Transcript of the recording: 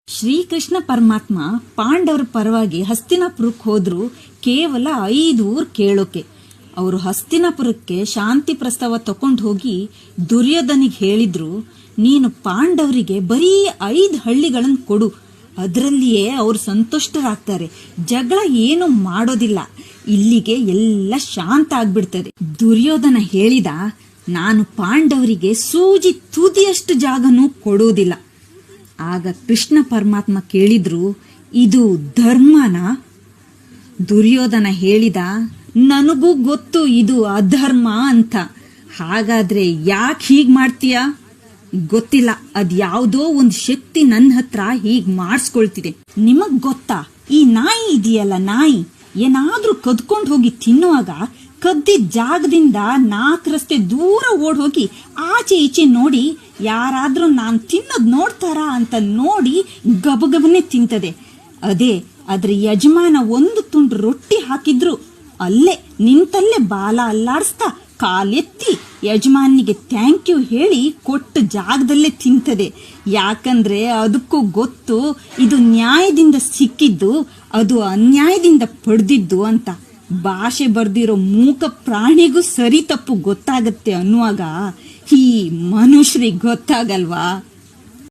ಶ್ರೀಕೃಷ್ಣ ಪರಮಾತ್ಮ ಪಾಂಡವರ ಪರವಾಗಿ ಹಸ್ತಿನಾಪುರಕ್ಕೆ ಹೋದ್ರು ಕೇವಲ 5 ಊರ್ ಕೇಳೋಕೆ. ಅವರು ಹಸ್ತಿನಾಪುರಕ್ಕೆ ಶಾಂತಿ ಪ್ರಸ್ತಾವ ತಕೊಂಡು ಹೋಗಿ ದುರ್ಯೋಧನಿಗೆ ಹೇಳಿದ್ರು, ನೀನು ಪಾಂಡವರಿಗೆ ಬರೀ 5 ಹಳ್ಳಿಗಳನ್ನು ಕೊಡು, ಅದರಲ್ಲಿಯೇ ಅವರು ಸಂತುಷ್ಟರಾಗ್ತಾರೆ, ಜಗಳ ಏನು ಮಾಡೋದಿಲ್ಲ, ಇಲ್ಲಿಗೆ ಎಲ್ಲ ಶಾಂತ ಆಗ್ಬಿಡ್ತದೆ. ದುರ್ಯೋಧನ ಹೇಳಿದ, ನಾನು ಪಾಂಡವರಿಗೆ ಸೂಜಿ ತುದಿಯಷ್ಟು ಜಾಗನೂ ಕೊಡೋದಿಲ್ಲ. ಆಗ ಕೃಷ್ಣ ಪರಮಾತ್ಮ ಕೇಳಿದ್ರು, ಇದು ಧರ್ಮನಾ? ದುರ್ಯೋಧನ ಹೇಳಿದ, ನನಗೂ ಗೊತ್ತು ಇದು ಅಧರ್ಮ ಅಂತ. ಹಾಗಾದ್ರೆ ಯಾಕೆ ಹೀಗ್ ಮಾಡ್ತೀಯ? ಗೊತ್ತಿಲ್ಲ, ಅದ್ಯಾವುದೋ ಒಂದು ಶಕ್ತಿ ನನ್ನ ಹತ್ರ ಹೀಗ್ ಮಾಡಿಸ್ಕೊಳ್ತಿದೆ. ನಿಮಗ್ ಗೊತ್ತಾ, ಈ ನಾಯಿ ಇದೆಯಲ್ಲ, ನಾಯಿ ಏನಾದ್ರೂ ಕದ್ಕೊಂಡು ಹೋಗಿ ತಿನ್ನುವಾಗ ಕದ್ದಿದ್ದ ಜಾಗದಿಂದ 4 ರಸ್ತೆ ದೂರ ಓಡ್ ಹೋಗಿ ಆಚೆ ಈಚೆ ನೋಡಿ ಯಾರಾದ್ರೂ ನಾನ್ ತಿನ್ನೋದ್ ನೋಡ್ತಾರಾ ಅಂತ ನೋಡಿ ಗಬಗಬನೆ ತಿಂತದೆ. ಅದೇ ಅದ್ರ ಯಜಮಾನ ಒಂದು ತುಂಡು ರೊಟ್ಟಿ ಹಾಕಿದ್ರು ಅಲ್ಲೇ ನಿಂತಲ್ಲೇ ಬಾಲ ಅಲ್ಲಾಡಿಸ್ತಾ ಕಾಲೆತ್ತಿ ಯಜಮಾನಿಗೆ ಥ್ಯಾಂಕ್ ಯು ಹೇಳಿ ಕೊಟ್ಟ ಜಾಗದಲ್ಲೇ ತಿಂತದೆ. ಯಾಕಂದ್ರೆ ಅದಕ್ಕೂ ಗೊತ್ತು ಇದು ನ್ಯಾಯದಿಂದ ಸಿಕ್ಕಿದ್ದು, ಅದು ಅನ್ಯಾಯದಿಂದ ಪಡೆದಿದ್ದು ಅಂತ. ಭಾಷೆ ಬರ್ದಿರೋ ಮೂಕ ಪ್ರಾಣಿಗೂ ಸರಿ ತಪ್ಪು ಗೊತ್ತಾಗತ್ತೆ ಅನ್ನುವಾಗ ಈ ಮನುಷ್ಯರಿಗೆ ಗೊತ್ತಾಗಲ್ವಾ?